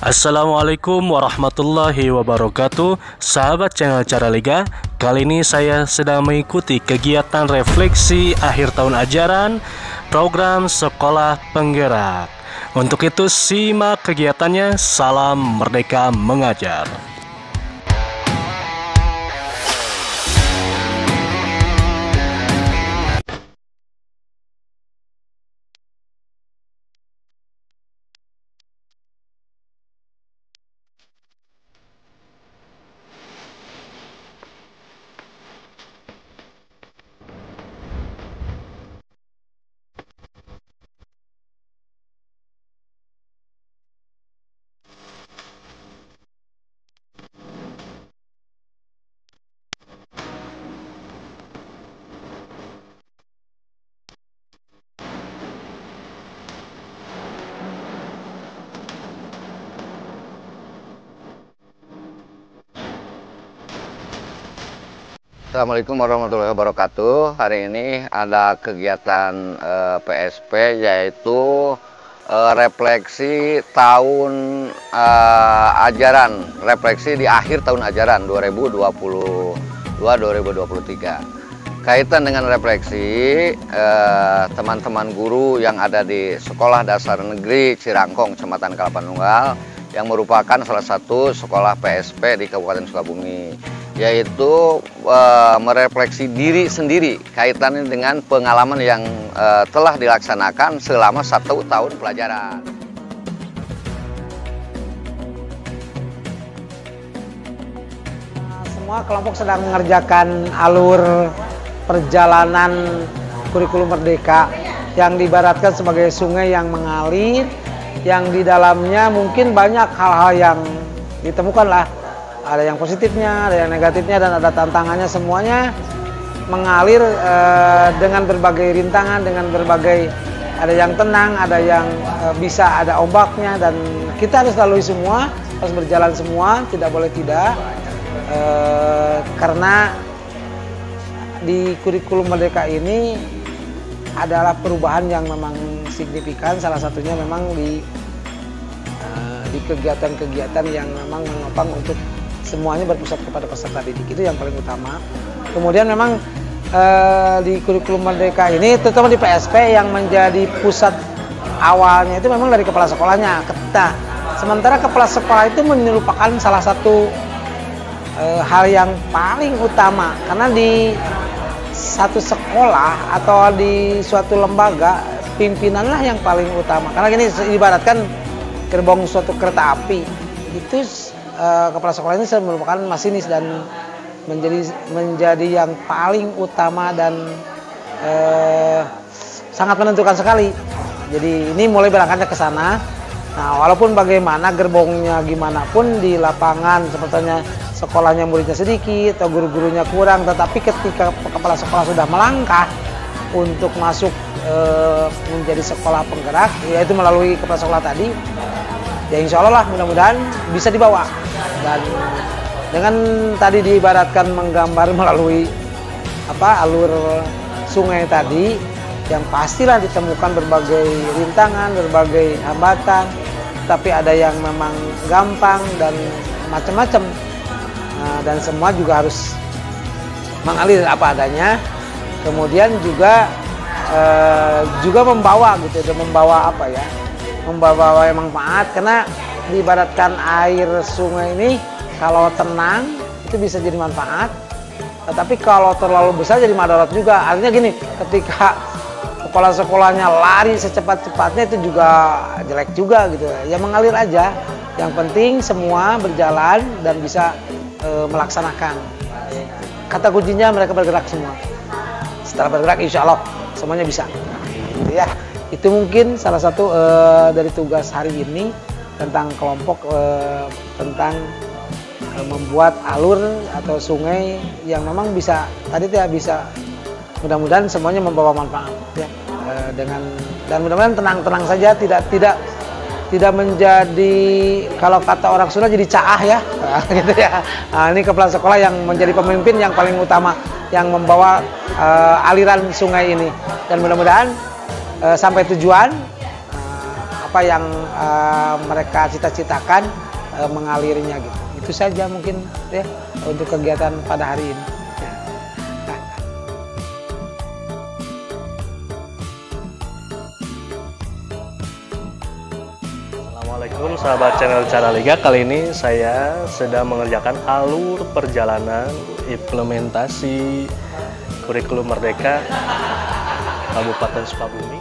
Assalamualaikum warahmatullahi wabarakatuh. Sahabat channel Cara Liga, kali ini saya sedang mengikuti kegiatan refleksi akhir tahun ajaran program Sekolah Penggerak. Untuk itu simak kegiatannya. Salam Merdeka Mengajar. Assalamualaikum warahmatullahi wabarakatuh. Hari ini ada kegiatan PSP, yaitu refleksi tahun ajaran, refleksi di akhir tahun ajaran 2022-2023. Kaitan dengan refleksi, teman-teman guru yang ada di Sekolah Dasar Negeri Cirangkong, Kecamatan Kalapanunggal, yang merupakan salah satu sekolah PSP di Kabupaten Sukabumi, yaitu merefleksi diri sendiri kaitannya dengan pengalaman yang telah dilaksanakan selama 1 tahun pelajaran. Semua kelompok sedang mengerjakan alur perjalanan kurikulum Merdeka yang diibaratkan sebagai sungai yang mengalir, yang di dalamnya mungkin banyak hal-hal yang ditemukan lah. Ada yang positifnya, ada yang negatifnya, dan ada tantangannya. Semuanya mengalir dengan berbagai rintangan, dengan berbagai, ada yang tenang, ada yang bisa ada ombaknya, dan kita harus lalui semua, harus berjalan semua, tidak boleh tidak, karena di kurikulum Merdeka ini adalah perubahan yang memang signifikan. Salah satunya memang di kegiatan-kegiatan yang memang menopang untuk semuanya berpusat kepada peserta didik, itu yang paling utama. Kemudian memang di kurikulum Merdeka ini, terutama di PSP, yang menjadi pusat awalnya itu memang dari kepala sekolahnya. Sementara kepala sekolah itu merupakan salah satu hal yang paling utama, karena di satu sekolah atau di suatu lembaga, pimpinanlah yang paling utama. Karena gini, ibaratkan gerbong suatu kereta api, itu kepala sekolah ini merupakan masinis dan menjadi yang paling utama dan sangat menentukan sekali. Jadi ini mulai berangkatnya ke sana. Nah, walaupun bagaimana gerbongnya gimana pun di lapangan, sepertinya sekolahnya muridnya sedikit atau guru-gurunya kurang, tetapi ketika kepala sekolah sudah melangkah untuk masuk menjadi sekolah penggerak, yaitu melalui kepala sekolah tadi, ya insya Allah lah, mudah-mudahan bisa dibawa. Dan dengan tadi diibaratkan menggambar melalui alur sungai tadi, yang pastilah ditemukan berbagai rintangan, berbagai hambatan, tapi ada yang memang gampang dan macam-macam. Dan semua juga harus mengalir apa adanya. Kemudian juga membawa membawa manfaat, karena diibaratkan air sungai ini kalau tenang itu bisa jadi manfaat, tetapi kalau terlalu besar jadi madarat juga. Artinya gini, ketika kepala sekolahnya lari secepat-cepatnya itu juga jelek juga gitu. Ya mengalir aja, yang penting semua berjalan dan bisa melaksanakan. Kata kuncinya mereka bergerak semua. Setelah bergerak insya Allah semuanya bisa. Ya, itu mungkin salah satu dari tugas hari ini tentang kelompok, tentang membuat alur atau sungai yang memang bisa bisa mudah-mudahan semuanya membawa manfaat ya, dan mudah-mudahan tenang-tenang saja, tidak menjadi, kalau kata orang Sunda, jadi caah ya, gitu ya. Nah, ini kepala sekolah yang menjadi pemimpin yang paling utama, yang membawa aliran sungai ini, dan mudah-mudahan sampai tujuan apa yang mereka cita-citakan mengalirinya gitu. Itu saja mungkin ya untuk kegiatan pada hari ini. Assalamualaikum sahabat channel Caraliga. Kali ini saya sedang mengerjakan alur perjalanan implementasi kurikulum Merdeka Kabupaten Sukabumi.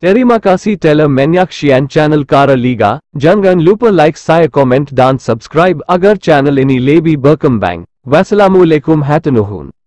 Terima kasih telah menyaksikan channel Caraliga. Jangan lupa like, share, comment dan subscribe agar channel ini lebih berkembang. Wassalamualaikum warahmatullahi wabarakatuh.